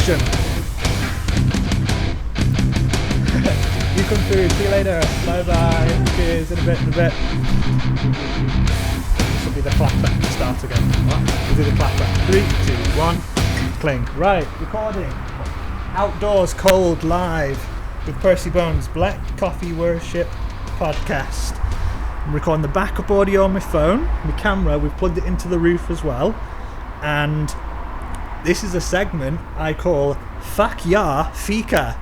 question. You come through. See you later. Bye bye. Cheers. In a bit. This will be the clapback to start again. What? We'll do the clapback. 3, 2, 1. Cling. Right. Recording. Outdoors, cold, live with PERCYBONES Black Coffee Worship podcast. I'm recording the backup audio on my phone. My camera, we've plugged it into the roof as well. And this is a segment I call FAK YAH FIKA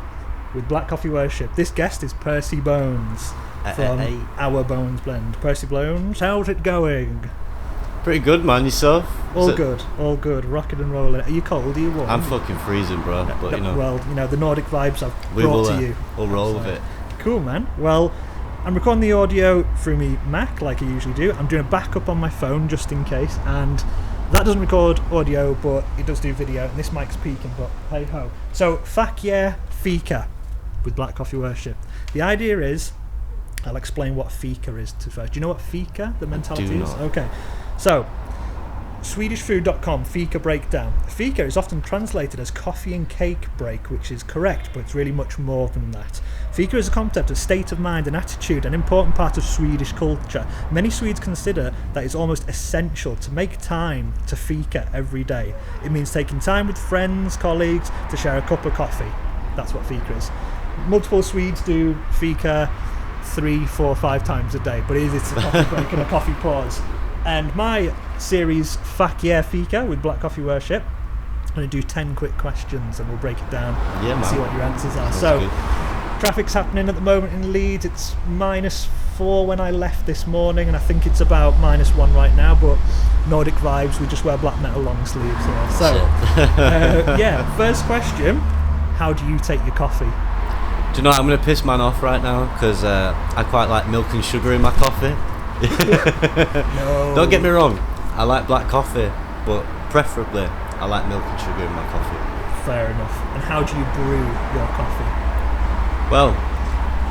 with Black Coffee Worship. This guest is PERCYBONES from Our Bones Blend. PERCYBONES, how's it going? Pretty good, man. Yourself? All good. Rocking and rolling. Are you cold? Are you warm? I'm fucking freezing, bro. But you know. Well, you know the Nordic vibes I've brought to you. We'll roll with it. Cool, man. Well, I'm recording the audio through me Mac like I usually do. I'm doing a backup on my phone just in case, and that doesn't record audio, but it does do video. And this mic's peaking, but hey ho. So FAK YAH FIKA with Black Coffee Worship. The idea is, I'll explain what fika is to first. Do you know what fika, the mentality is? Okay. So, SwedishFood.com, fika breakdown. Fika is often translated as coffee and cake break, which is correct, but it's really much more than that. Fika is a concept of state of mind and attitude, an important part of Swedish culture. Many Swedes consider that it's almost essential to make time to fika every day. It means taking time with friends, colleagues, to share a cup of coffee. That's what fika is. Multiple Swedes do fika 3, 4, 5 times a day, but it's a coffee break and a coffee pause. And my series FAK YAH FIKA with Black Coffee Worship, I'm going to do 10 quick questions and we'll break it down and see what your answers are. So, traffic's happening at the moment in Leeds. It's -4 when I left this morning, and I think it's about -1 right now, but Nordic vibes, we just wear black metal long sleeves here. So, first question, how do you take your coffee? Do you know what, I'm going to piss man off right now, because I quite like milk and sugar in my coffee. No. Don't get me wrong, I like black coffee, but preferably I like milk and sugar in my coffee. Fair enough. And how do you brew your coffee? Well,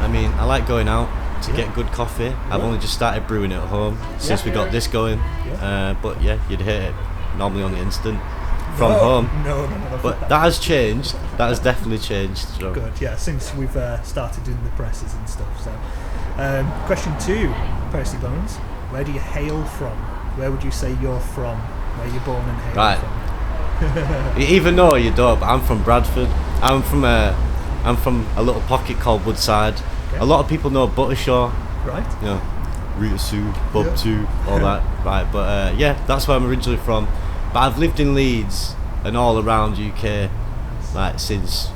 I mean, I like going out to get good coffee. I've only just started brewing it at home since we got this going. But yeah, you'd hit it normally on the instant from home. No. But that has changed. That has definitely changed. So. Good, yeah, since we've started doing the presses and stuff. So, question 2, PERCYBONES, where do you hail from? Where would you say you're from? Where you're born and hail from? Even though you don't, but I'm from Bradford. I'm from a little pocket called Woodside. Okay. A lot of people know Buttershaw. Right. You know, Rita Sue, Bob Sue, all that. Right, but that's where I'm originally from. But I've lived in Leeds and all around UK like since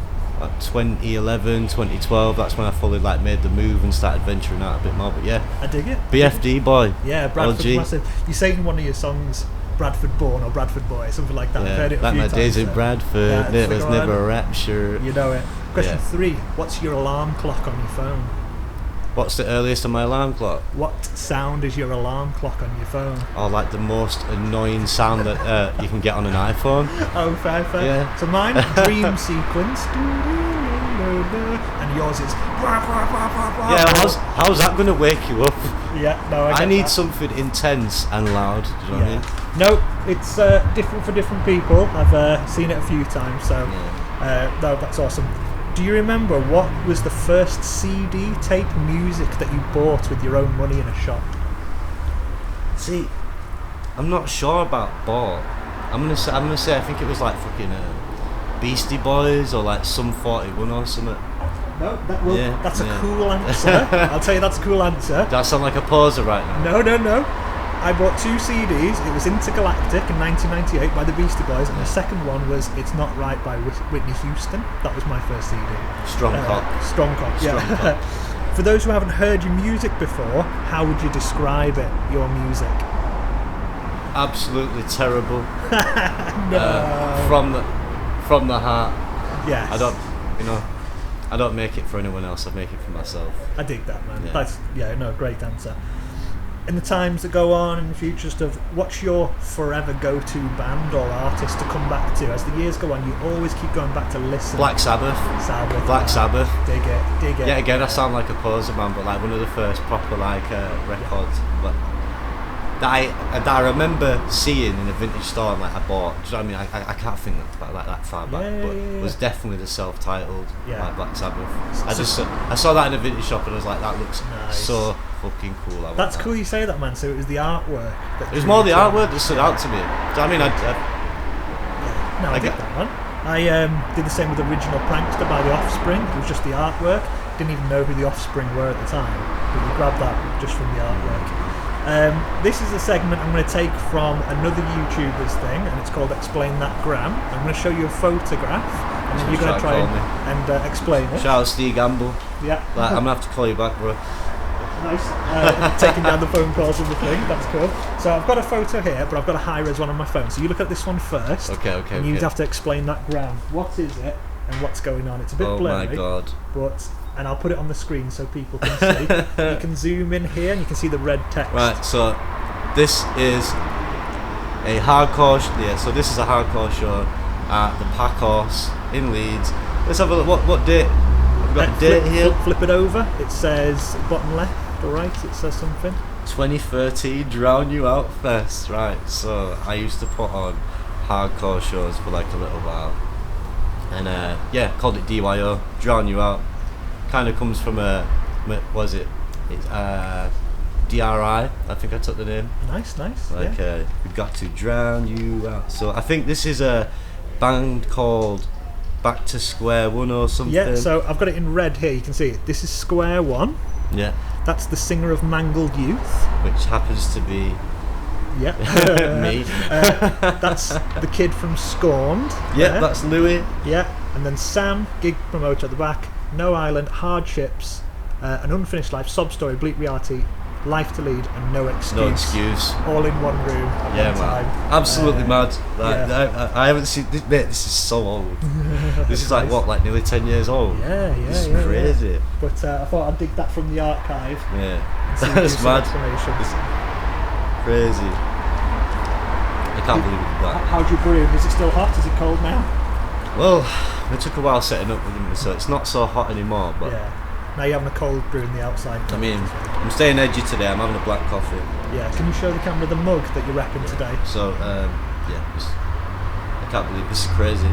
2011, 2012. That's when I fully made the move and started venturing out a bit more. But yeah, I dig it. BFD boy. Yeah, Bradford's massive. You say in one of your songs, Bradford born or Bradford boy, something like that. Yeah, I've heard it a like few my times. days in Bradford, it was never a rapture. You know it. Question 3, what's your alarm clock on your phone? What's the earliest on my alarm clock? What sound is your alarm clock on your phone? Oh, like the most annoying sound that you can get on an iPhone. Oh, fair. Yeah. So mine, dream sequence. And yours is... Yeah, how's that going to wake you up? Yeah, no, I need that. something intense and loud. Do you know what I mean? No, it's different for different people. I've seen it a few times, so no, that's awesome. Do you remember what was the first CD tape music that you bought with your own money in a shop? See, I'm not sure about bought. I'm gonna say I think it was like fucking Beastie Boys or like Sum 41 or something. No, that's a cool answer. I'll tell you that's a cool answer. Does that sound like a poser right now? No. I bought 2 CDs. It was Intergalactic in 1998 by the Beastie Boys, and the second one was It's Not Right by Whitney Houston. That was my first CD. Strong cock. Strong cock, yeah. For those who haven't heard your music before, how would you describe it, your music? Absolutely terrible. No. From the heart. Yes. I don't make it for anyone else. I make it for myself. I dig that, man. Yeah. That's great answer. In the times that go on in the future stuff, what's your forever go-to band or artist to come back to? As the years go on, you always keep going back to listen. Black Sabbath. Black Sabbath. Dig it. Yeah, again, I sound like a poser man, but like one of the first proper records. But that I remember seeing in a vintage store and like I bought. Do you know what I mean? I can't think that far back, but it was definitely the self-titled like Black Sabbath. I saw that in a vintage shop and I was like, that looks so fucking cool. That's cool you say that, man. So it was the artwork. It was more the artwork that stood out to me. Do you know what I mean? I get that one. I did the same with Original Prankster by The Offspring. It was just the artwork. Didn't even know who The Offspring were at the time, but you grab that just from the artwork. This is a segment I'm going to take from another YouTuber's thing, and it's called Explain That Gram. I'm going to show you a photograph, and then you're going to try and explain it. Shout out Steve Gamble. Yeah. Like, I'm going to have to call you back, bro. Nice. Taking down the phone calls and the thing. That's cool. So I've got a photo here, but I've got a high-res one on my phone. So you look at this one first. Okay. And you'd have to explain that gram. What is it and what's going on? It's a bit blurry. Oh my god. And I'll put it on the screen so people can see. You can zoom in here and you can see the red text. Right. So this is a hardcore. So this is a hardcore show at the PAK Horse in Leeds. Let's have a look. What date? I've got a date here. Flip it over. It says bottom left. Right, it says something. 2013 Drown You Out Fest. Right, so I used to put on hardcore shows for like a little while, and called it DYO, Drown You Out. Kind of comes from it's DRI, I think I took the name. Nice. Like we've got to drown you out. So I think this is a band called Back to Square One or something. Yeah, so I've got it in red here, you can see it. This is Square One. Yeah. That's the singer of Mangled Youth, which happens to be me. That's the kid from Scorned. Yeah, that's Louis. Yeah, and then Sam, gig promoter at the back. No Island, Hardships, An Unfinished Life, Sob Story, Bleak Reality, Life to Lead, and No Excuse. All in one room at one time. Absolutely mad. I haven't seen this, mate. This is so old. This is like what, like nearly 10 years old. Yeah. This is crazy. Yeah. But I thought I'd dig that from the archive. Yeah, that's mad. It's crazy. I can't believe that. How'd you brew? Is it still hot? Is it cold now? Well, it took a while setting up with them, so it's not so hot anymore. But now you're having a cold brew in the outside. I mean, I'm staying edgy today. I'm having a black coffee. Yeah, can you show the camera the mug that you're repping today? So, I can't believe this is crazy.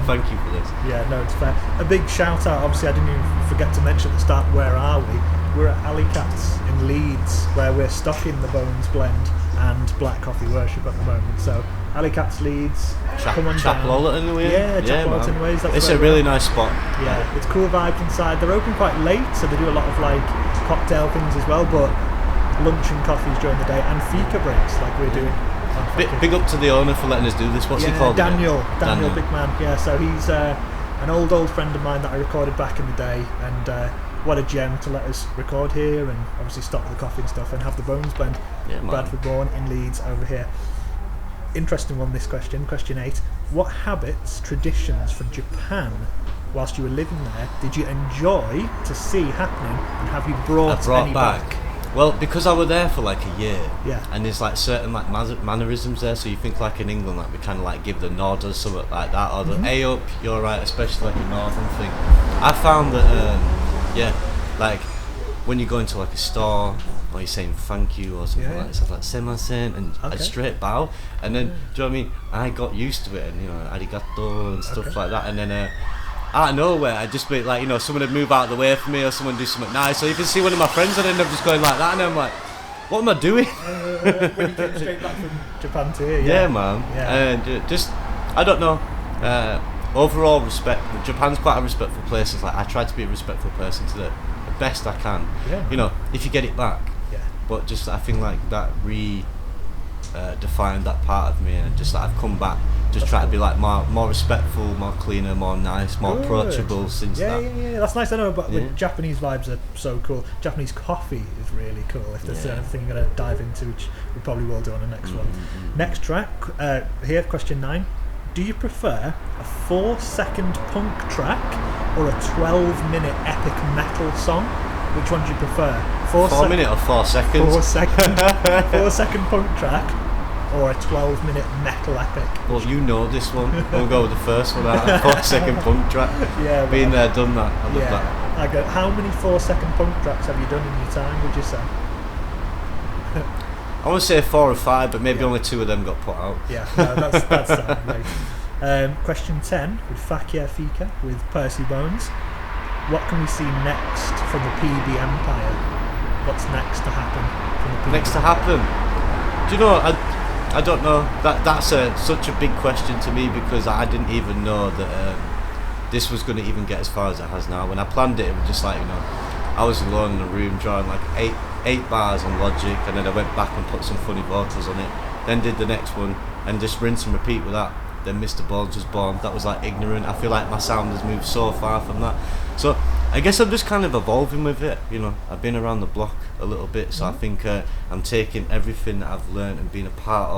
Thank you for this. Yeah, no, it's fair. A big shout out, obviously I didn't even forget to mention at the start, where are we? We're at Alley Cats in Leeds, where we're stocking the Bones Blend and Black Coffee Worship at the moment. So, Alley Cats Leeds, come on down. Chapel Way. Yeah, Chapel Ways. It's a really nice spot. Yeah, it's cool vibes inside. They're open quite late, so they do a lot of like cocktail things as well, but lunch and coffees during the day and fika breaks like we're doing. Big up to the owner for letting us do this. What's he called? Daniel, big man. Yeah, so he's an old friend of mine that I recorded back in the day, and what a gem to let us record here and obviously stock the coffee and stuff and have the Bones Blend. Bradford born in Leeds over here. Interesting one, this question 8. What habits, traditions from Japan whilst you were living there did you enjoy to see happening, and have you brought any back? Well, because I was there for like a year, and there's like certain like mannerisms there, so you think like in England like we kind of like give the nod or something like that, or the "hey up, you're right," especially like a northern thing. I found that like when you go into like a store or you're saying thank you or something like that, it's like semasen, and I'd straight bow, and then do you know what I mean? I got used to it, and arigato and stuff like that, and then out of nowhere I'd just be like, someone would move out of the way for me, or someone do something nice, so you can see one of my friends and end up just going like that, and I'm like, what am I doing? When you came straight back from Japan to here. Yeah, man. And just, I don't know, overall respect. Japan's quite a respectful place. It's like I try to be a respectful person to the best I can. If you get it back. But just I think like that defined that part of me, and just like I've come back, just try to be like more respectful, more cleaner, more nice, more approachable since that. Yeah, that's nice. I know, but the Japanese vibes are so cool. Japanese coffee is really cool. If there's anything you're going to dive into, which we probably will do on the next one. Next track, here, question 9. Do you prefer a 4-second punk track or a 12-minute epic metal song? Which one do you prefer? 4 minute or 4 seconds? 4 second. 4-second punk track or a 12-minute metal epic? Well, you know this one. We'll go with the first one out. 4-second punk track. Yeah, been there, done that. I love that. I go. How many 4-second punk tracks have you done in your time? Would you say? I want to say 4 or 5, but maybe only 2 of them got put out. Yeah, no, that's amazing. Question 10 with FAK YAH FIKA with PERCYBONES. What can we see next from the PB Empire? What's next to happen from the PB Next to happen? Do you know, I don't know. That's such a big question to me, because I didn't even know that this was going to even get as far as it has now. When I planned it, it was just like, I was alone in a room drawing like eight bars on Logic, and then I went back and put some funny vocals on it, then did the next one, and just rinse and repeat with that. Then Mr. Bones was born. That was like ignorant. I feel like my sound has moved so far from that. So I guess I'm just kind of evolving with it. I've been around the block a little bit, so I think I'm taking everything that I've learned and been a part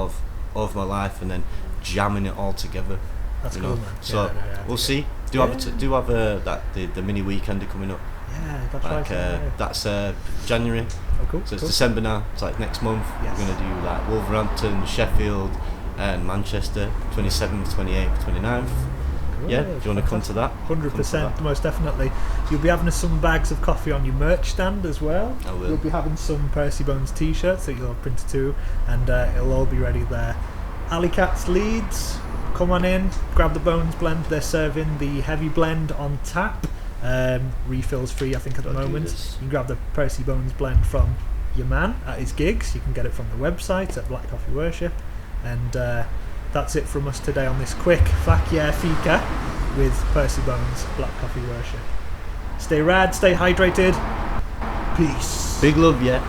of my life, and then jamming it all together. That's cool, man. So we'll see. Do have the mini weekender coming up? Yeah, that's right. That's January. Oh, cool. So it's December now. It's like next month. Yes. We're gonna do like Wolverhampton, Sheffield, and Manchester, 27th, 28th, 29th. Yeah, do you want to come to that? 100%, most definitely. You'll be having some bags of coffee on your merch stand as well. I will. You'll be having some PERCYBONES t-shirts that you'll have printed too, and it'll all be ready there. Alley Cats Leeds, come on in, grab the Bones blend. They're serving the heavy blend on tap. Refills free, I think, at the moment. You can grab the PERCYBONES blend from your man at his gigs. You can get it from the website at Black Coffee Worship. And that's it from us today on this quick FAK YAH FIKA with PERCYBONES Black Coffee Worship. Stay rad, stay hydrated. Peace. Big love, yeah.